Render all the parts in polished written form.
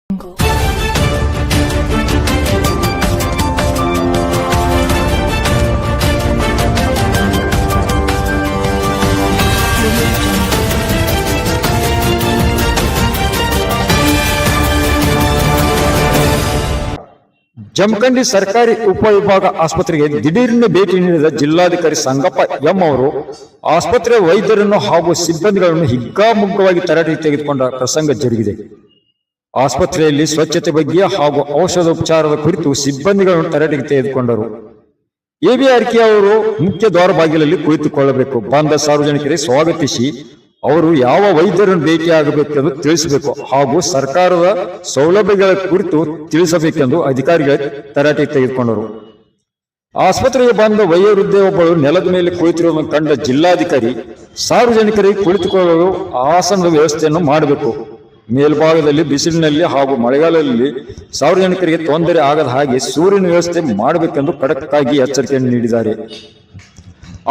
ಜಮಖಂಡಿ ಸರ್ಕಾರಿ ಉಪವಿಭಾಗ ಆಸ್ಪತ್ರೆಗೆ ದಿಢೀರ್ನ ಭೇಟಿ ನೀಡಿದ ಜಿಲ್ಲಾಧಿಕಾರಿ ಸಂಗಪ್ಪ ಎಂ ಅವರು ಆಸ್ಪತ್ರೆ ವೈದ್ಯರನ್ನು ಹಾಗೂ ಸಿಬ್ಬಂದಿಗಳನ್ನು ಹಿಗ್ಗಾಮುಗ್ಗವಾಗಿ ತರಾಟೆಗೆ ತೆಗೆದುಕೊಂಡ ಪ್ರಸಂಗ ಜರುಗಿದೆ. ಆಸ್ಪತ್ರೆಯಲ್ಲಿ ಸ್ವಚ್ಛತೆ ಬಗ್ಗೆ ಹಾಗೂ ಔಷಧೋಪಚಾರದ ಕುರಿತು ಸಿಬ್ಬಂದಿಗಳನ್ನು ತರಾಟೆಗೆ ತೆಗೆದುಕೊಂಡರು. ಎಬಿಆರ್ಕೆ ಅವರು ಮುಖ್ಯ ದ್ವಾರ ಬಾಗಿಲಲ್ಲಿ ಕುಳಿತುಕೊಳ್ಳಬೇಕು. ಬಂದ ಸಾರ್ವಜನಿಕರಿಗೆ ಸ್ವಾಗತಿಸಿ ಅವರು ಯಾವ ವೈದ್ಯರನ್ನು ಭೇಟಿಯಾಗಬೇಕೆಂದು ತಿಳಿಸಬೇಕು ಹಾಗೂ ಸರ್ಕಾರದ ಸೌಲಭ್ಯಗಳ ಕುರಿತು ತಿಳಿಸಬೇಕೆಂದು ಅಧಿಕಾರಿಗಳ ತರಾಟೆಗೆ ತೆಗೆದುಕೊಂಡರು. ಆಸ್ಪತ್ರೆಗೆ ಬಂದ ವಯೋವೃದ್ಧೆಯೊಬ್ಬಳು ನೆಲದ ಮೇಲೆ ಕುಳಿತಿರುವುದನ್ನು ಕಂಡ ಜಿಲ್ಲಾಧಿಕಾರಿ ಸಾರ್ವಜನಿಕರಿಗೆ ಕುಳಿತುಕೊಳ್ಳಲು ಆಸನದ ವ್ಯವಸ್ಥೆಯನ್ನು ಮಾಡಬೇಕು. ಮೇಲ್ಭಾಗದಲ್ಲಿ ಬಿಸಿಲಿನಲ್ಲಿ ಹಾಗೂ ಮಳೆಗಾಲದಲ್ಲಿ ಸಾರ್ವಜನಿಕರಿಗೆ ತೊಂದರೆ ಆಗದ ಹಾಗೆ ಸೂರ್ಯನ ವ್ಯವಸ್ಥೆ ಮಾಡಬೇಕೆಂದು ಖಡಕ್ಕಾಗಿ ಎಚ್ಚರಿಕೆಯನ್ನು ನೀಡಿದ್ದಾರೆ.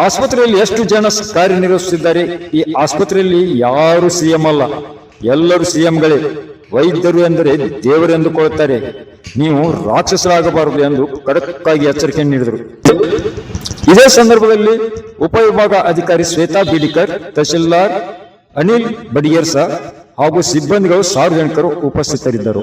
ಆಸ್ಪತ್ರೆಯಲ್ಲಿ ಎಷ್ಟು ಜನ ಕಾರ್ಯನಿರ್ವಹಿಸುತ್ತಿದ್ದಾರೆ? ಈ ಆಸ್ಪತ್ರೆಯಲ್ಲಿ ಯಾರು ಸಿಎಂ ಅಲ್ಲ, ಎಲ್ಲರೂ ಸಿಎಂಗಳೇ. ವೈದ್ಯರು ಎಂದರೆ ದೇವರು ಎಂದುಕೊಳ್ಳುತ್ತಾರೆ. ನೀವು ರಾಕ್ಷಸರಾಗಬಾರದು ಎಂದು ಖಡಕ್ಕಾಗಿ ಎಚ್ಚರಿಕೆಯನ್ನು ನೀಡಿದರು. ಇದೇ ಸಂದರ್ಭದಲ್ಲಿ ಉಪವಿಭಾಗ ಅಧಿಕಾರಿ ಶ್ವೇತಾ ಬಿಡಿಕರ್, ತಹಶೀಲ್ದಾರ್ ಅನಿಲ್ ಬಡಿಯರ್ಸ ಹಾಗೂ ಸಿಬ್ಬಂದಿಗಳು ಸಾರ್ವಜನಿಕರು ಉಪಸ್ಥಿತರಿದ್ದರು.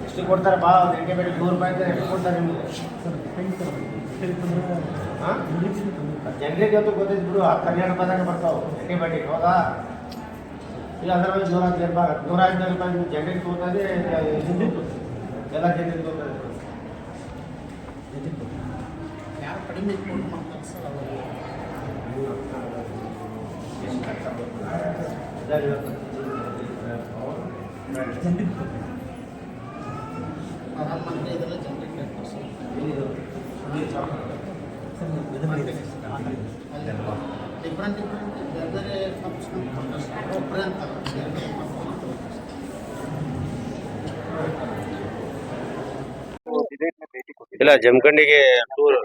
ಎಷ್ಟು ಕೊಡ್ತಾರೆ ಬಾ ಗಂಟೆ ಬೇರೆ ₹100 ಎಷ್ಟು ಕೊಡ್ತಾರೆ ನಿಮಗೆ? ಜನರಿಗೆ ಅಂತೂ ಗೊತ್ತೈತೆ ಬಿಡು, ಕರ್ನಾಟಕದಾಗ ಬರ್ತಾವೆ ಗಂಟೆ ಬೇಟಿ. ಹೌದಾ? ಈಗ ಅದರಲ್ಲಿ ₹115 ಜನರಿಗೆ ತೋರ್ತದೆ, ಎಲ್ಲ ಜನರಿಗೆ ತೋರ್ತದೆ. ಯಾರು ಕಡಿಮೆ ಇಲ್ಲ, ಜಮಖಂಡಿಗೆ ಟೂರ್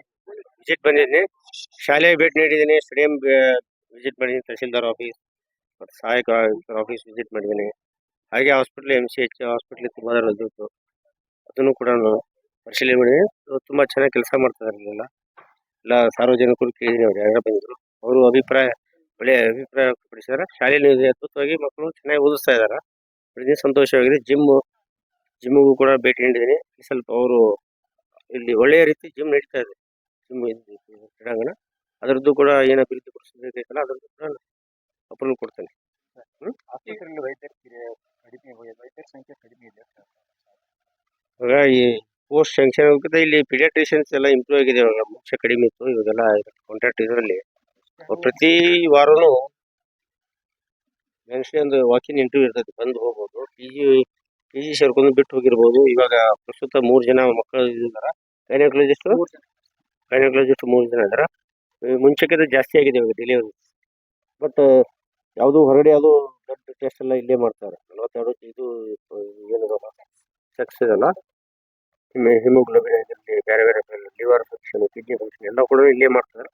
ವಿಸಿಟ್ ಬಂದಿದ್ದೀನಿ. ಶಾಲೆಗೆ ಭೇಟಿ ನೀಡಿದ್ದೀನಿ, ಸ್ಟೇಡಿಯಂ ವಿಸಿಟ್ ಮಾಡಿದ್ದೀನಿ, ತಹಶೀಲ್ದಾರ್ ಆಫೀಸ್ ಮತ್ತು ಸಹಾಯಕ ಆಫೀಸ್ ವಿಸಿಟ್ ಮಾಡಿದ್ದೀನಿ. ಹಾಗೆ ಹಾಸ್ಪಿಟ್ಲ್ MCH ಹಾಸ್ಪಿಟ್ಲಿಗೆ ತುಂಬ ಇತ್ತು, ಅದನ್ನು ಕೂಡ ಪರಿಶೀಲನೆ ಮಾಡಿ ತುಂಬ ಚೆನ್ನಾಗಿ ಕೆಲಸ ಮಾಡ್ತಿದ್ದಾರೆ. ಎಲ್ಲ ಸಾರ್ವಜನಿಕರು ಕೇಳಿದ್ದೀನಿ, ಅವ್ರು ಯಾರು ಬಂದಿದ್ರು ಅವರು ಒಳ್ಳೆಯ ಅಭಿಪ್ರಾಯ ವ್ಯಕ್ತಪಡಿಸಿದ್ದಾರೆ. ಶಾಲೆಯಲ್ಲಿ ಅದ್ಭುತವಾಗಿ ಮಕ್ಕಳು ಚೆನ್ನಾಗಿ ಓದಿಸ್ತಾ ಇದ್ದಾರೆ. ಸಂತೋಷವಾಗಿದೆ. ಜಿಮ್ಗೂ ಕೂಡ ಭೇಟಿ ನೀಡಿದ್ದೀನಿ. ಸ್ವಲ್ಪ ಅವರು ಇಲ್ಲಿ ಒಳ್ಳೆಯ ರೀತಿ ಜಿಮ್ ನಡೀತಾ ಇದೆ, ಜಿಮ್ ಕ್ರೀಡಾಂಗಣ. ಅದರದ್ದು ಕೂಡ ಏನು ಅಭಿವೃದ್ಧಿ ಪಡಿಸಬೇಕಲ್ಲ, ಅದರದ್ದು ಕೂಡ ಅಪ್ರೂವಲ್ ಕೊಡ್ತೇನೆ. ಆಸ್ಪತ್ರೆಯಲ್ಲಿ ವೈದ್ಯರ ಸಂಖ್ಯೆ ಕಡಿಮೆ ಇದೆ. ಇವಾಗ ಈ ಪೋಸ್ಟ್ ಸ್ಯಾಂಕ್ಷನ್ ಆಗುತ್ತೆ. ಇಲ್ಲಿ ಪೀಡಿಯಾಟ್ರಿಷಿಯನ್ಸ್ ಎಲ್ಲ ಇಂಪ್ರೂವ್ ಆಗಿದೆ. ಇವಾಗ ಮುಂಚೆ ಕಡಿಮೆ ಇತ್ತು, ಇವಾಗೆಲ್ಲ ಕಾಂಟ್ರಾಕ್ಟ್ ಇದರಲ್ಲಿ ಪ್ರತಿ ವಾರನೂ ಮನುಷ್ಯ ಒಂದು ವಾಕಿನ್ ಇಂಟರ್ವ್ಯೂ ಇರ್ತೈತೆ, ಬಂದು ಹೋಗ್ಬೋದು. ಪಿ ಜಿ ಸೇರ್ಕೊಂಡು ಬಿಟ್ಟು ಹೋಗಿರ್ಬೋದು. ಇವಾಗ ಪ್ರಸ್ತುತ 3 ಜನ ಮಕ್ಕಳು ಇದ್ದಾರೆ. ಗೈನಕಾಲಜಿಸ್ಟ್ 3 ಜನ ಇದ್ದಾರೆ. ಮುಂಚೆಕ್ಕಿಂತ ಜಾಸ್ತಿ ಆಗಿದೆ ಇವಾಗ ಡೆಲಿವರಿ. ಬಟ್ ಯಾವುದು ಹೊರಗಡೆ ಯಾವುದು ಬ್ಲಡ್ ಟೆಸ್ಟ್ ಎಲ್ಲ ಇಲ್ಲೇ ಮಾಡ್ತಾರೆ. 42 ಇದು ಏನು ಸೆಕ್ಸ್ ಇದಲ್ಲ, ಹಿಮೋಗ್ಲೋಬಿನ್ ಇದರಲ್ಲಿ ಬೇರೆ ಲಿವರ್ ಫಂಕ್ಷನ್, ಕಿಡ್ನಿ ಫಂಕ್ಷನ್ ಎಲ್ಲ ಕೂಡ ಇಲ್ಲೇ ಮಾಡ್ತಾರೆ.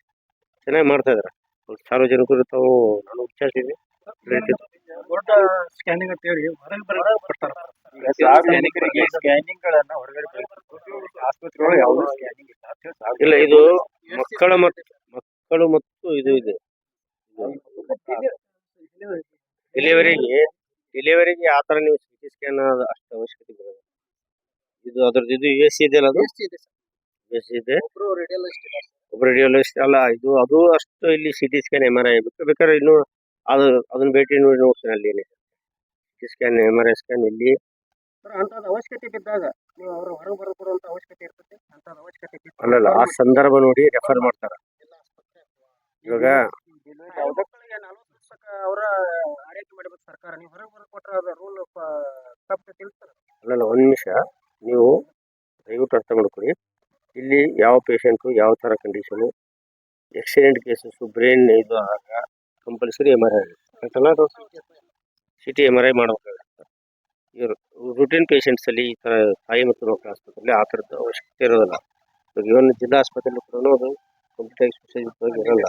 ಚೆನ್ನಾಗಿ ಮಾಡ್ತಾ ಇದ್ದಾರೆ. ಸಾರ್ವಜನಿಕರು ತಾವು ನಾನು ವಿಚಾರಿಸಿದ್ದೀನಿ. ದೊಡ್ಡ ಸ್ಕ್ಯಾನಿಂಗ್ ಅಂತ ಹೇಳಿ ಹೊರಗೆ ಕೊಡ್ತಾರೆ. ಸ್ಕ್ಯಾನಿಂಗ್ ಗಳನ್ನ ಹೊರಗಡೆ ಆಸ್ಪತ್ರೆ ಯಾವುದೇ ಸ್ಕ್ಯಾನಿಂಗ್ ಇಲ್ಲ. ಇದು ಮಕ್ಕಳು ಮತ್ತು ಇದು ಇದೆ ಡೆಲಿವರಿಗೆ ಆ ತರ ನೀವು CT ಸ್ಕ್ಯಾನ್ ಅಷ್ಟು ಅವಶ್ಯಕತೆ ಬರೋದು. ಇದು ಅದ್ರದ್ದು ಇದು US ಇದೆಯಲ್ಲ, ಅದು US ಇದೆ. ಒಬ್ಬರು ರೇಡಿಯೋಲಜಿಸ್ಟ್ ಅಲ್ಲ, ಅದು ಅಷ್ಟು ಇಲ್ಲಿ CT ಸ್ಕ್ಯಾನ್ MRI ಬೇಕಾದ್ರೆ ಇನ್ನು ಅದನ್ನ ಭೇಟಿ ನೋಡಿ ನೋಡ್ತೀನಿ. ಅಲ್ಲಿ CT ಸ್ಕ್ಯಾನ್ MRI ಸ್ಕ್ಯಾನ್ ಇಲ್ಲಿ ಅಂಥದ್ದು ಅವಶ್ಯಕತೆ ಬಿದ್ದಾಗ ನೀವು ಅವ್ರ ಹೊರಗೆ ಬರಕೊಡುವಂಥ ಅವಶ್ಯಕತೆ ಇರ್ತದೆ. ಅಂಥದ್ದು ಅವಶ್ಯಕತೆ ಬಿದ್ದಾಗ ಅಲ್ಲಲ್ಲ ಆ ಸಂದರ್ಭ ನೋಡಿ ರೆಫರ್ ಮಾಡ್ತಾರ. ಇವಾಗ ಮಕ್ಕಳಿಗೆ 40 ವರ್ಷಕ್ಕೆ ಅವರ ಆರೈಕೆ ಮಾಡಬೇಕು ಸರ್ಕಾರ. ನೀವು ಹೊರಗೆ ಬರ ಕೊಟ್ಟರೆ ಅದು ರೂಲ್ ತಪ್ಪು ತಿಳಿಸ್ತಾರೆ. ಅಲ್ಲಲ್ಲ ಒಂದ್ ನಿಮಿಷ, ನೀವು ದಯವಿಟ್ಟು ಅರ್ಥ ಮಾಡ್ಕೊಳ್ಳಿ. ಇಲ್ಲಿ ಯಾವ ಪೇಷಂಟು ಯಾವ ಥರ ಕಂಡೀಷನು, ಆಕ್ಸಿಡೆಂಟ್ ಕೇಸಸ್, ಬ್ರೈನ್ ಇದು ಆಗ ಕಂಪಲ್ಸರಿ MRI ಆಗುತ್ತಲ್ಲ, ಸಿಟಿ MRI ಮಾಡಬೇಕಾಗುತ್ತೆ. ಇವರು ರುಟೀನ್ ಪೇಷಂಟ್ಸ್ ಅಲ್ಲಿ ಈ ಥರ ತಾಯಿ ಮತ್ತು ಮಕ್ಕಳ ಆಸ್ಪತ್ರೆಯಲ್ಲಿ ಆ ಥರದ ಅವಶ್ಯಕತೆ ಇರೋದಿಲ್ಲ. ಇವಾಗ ಇವನ್ ಜಿಲ್ಲಾ ಆಸ್ಪತ್ರೆಯಲ್ಲಿ ಕೂಡ ಅದು ಕಂಪ್ಯೂಟರ್ ಸ್ಪೆಷಲಿಸ್ಟ್ ಇರಲ್ಲ.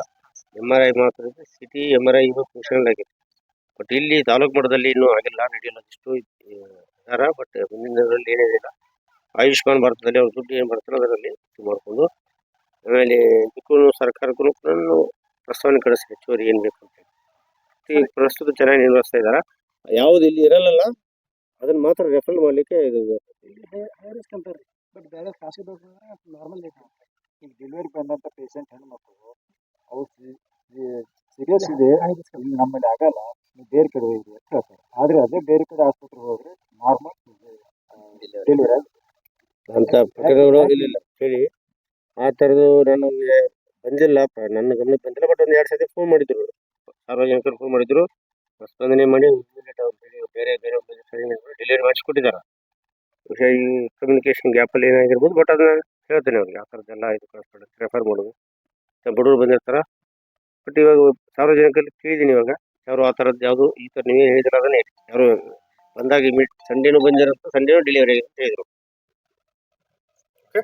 MRI ಮಾತ್ರ ಸಿಟಿ MRI ಇದು ಫಂಕ್ಷನಲ್ ಆಗಿದೆ. ಬಟ್ ಇಲ್ಲಿ ತಾಲೂಕು ಮಟ್ಟದಲ್ಲಿ ಇನ್ನೂ ಆಗಿಲ್ಲ, ರೇಡಿಯೋಲಜಿಸ್ಟು ಇದಾರ. ಬಟ್ ಮುಂದಿನ ದಿನಗಳಲ್ಲಿ ಏನೇನಿಲ್ಲ, ಆಯುಷ್ಮಾನ್ ಭಾರತದಲ್ಲಿ ಅವ್ರ ದುಡ್ಡು ಏನು ಬರ್ತಾರೋ ಅದರಲ್ಲಿ ಇದು ಮಾಡಿಕೊಂಡು ಆಮೇಲೆ ಇದಕ್ಕೂ ಸರ್ಕಾರಕ್ಕೂ ಕೂಡ ಪ್ರಸ್ತಾವನೆ ಕಳಿಸಿ ಹೆಚ್ಚುವರಿ ಏನು ಬೇಕು ಅಂತ ಹೇಳಿ. ಈ ಪ್ರಸ್ತುತ ಚೆನ್ನಾಗಿ ನಿರ್ವಹಿಸ್ತಾ ಇದ್ದಾರೆ. ಯಾವ್ದು ಇಲ್ಲಿ ಇರಲ್ಲ ಅದನ್ನ ಮಾತ್ರ ರೆಫರ್ ಮಾಡ್ಲಿಕ್ಕೆ ಇದು ಹೈ ರಿಸ್ಕ್ ಅಂತಾರೆ. ಬಟ್ ಬೇರೆ ಖಾಸಗಿ ನಾರ್ಮಲ್ ಐತೆ. ಈಗ ಡೆಲಿವರಿ ಬಂದಂಥ ಪೇಷಂಟ್ ಹೆಣ್ಮಕ್ಳು ಅವು ಸೀರಿಯಸ್ ಇದೆ, ಇಲ್ಲಿ ನಮ್ಮಲ್ಲಿ ಆಗಲ್ಲ, ನೀವು ಬೇರೆ ಕಡೆ ಹೋಗಿ ಅಂತ ಹೇಳ್ತಾರೆ. ಆದರೆ ಅದೇ ಬೇರೆ ಕಡೆ ಆಸ್ಪತ್ರೆಗೆ ಹೋದ್ರೆ ನಾರ್ಮಲ್ ಡೆಲಿವರಿ ಅಂತ ಪ್ರಕರಣಗಳು ಇಲ್ಲ ಹೇಳಿ. ಆ ಥರದ್ದು ನನಗೆ ಬಂದಿಲ್ಲ, ನನ್ನ ಗಮನಕ್ಕೆ ಬಂದಿಲ್ಲ. ಬಟ್ ಒಂದು 2 ಸತಿ ಫೋನ್ ಮಾಡಿದ್ರು, ಸಾರ್ವಜನಿಕರು ಫೋನ್ ಮಾಡಿದ್ರು, ಸ್ಪಂದನೆ ಮಾಡಿ ಬೇರೆ ಬೇರೆ ಡೆಲಿವರಿ ಮಾಡಿಸ್ಕೊಟ್ಟಿದ್ದಾರೆ. ವಿಷಯ ಈ ಕಮ್ಯುನಿಕೇಶನ್ ಗ್ಯಾಪಲ್ಲಿ ಏನಾಗಿರ್ಬೋದು. ಬಟ್ ಅದನ್ನ ಹೇಳ್ತೇನೆ ಅವ್ರಿಗೆ, ಆ ಥರದ್ದೆಲ್ಲ ಇದು ರೆಫರ್ ಮಾಡೋದು. ಬಡವರು ಬಂದಿರ್ತಾರ. ಬಟ್ ಇವಾಗ ಸಾರ್ವಜನಿಕರಲ್ಲಿ ಕೇಳಿದ್ದೀನಿ, ಇವಾಗ ಯಾರು ಆ ಥರದ್ದು ಯಾವುದು ಈ ಥರ ನೀವೇ ಹೇಳಿದ್ರೆ ಅದನ್ನೇ ಯಾರು ಬಂದಾಗ ಸಂಡೇನೂ ಬಂದಿರಂತ, ಸಂಡೇನೂ ಡೆಲಿವರಿ ಅಂತ ಹೇಳಿದ್ರು. ಓಕೆ.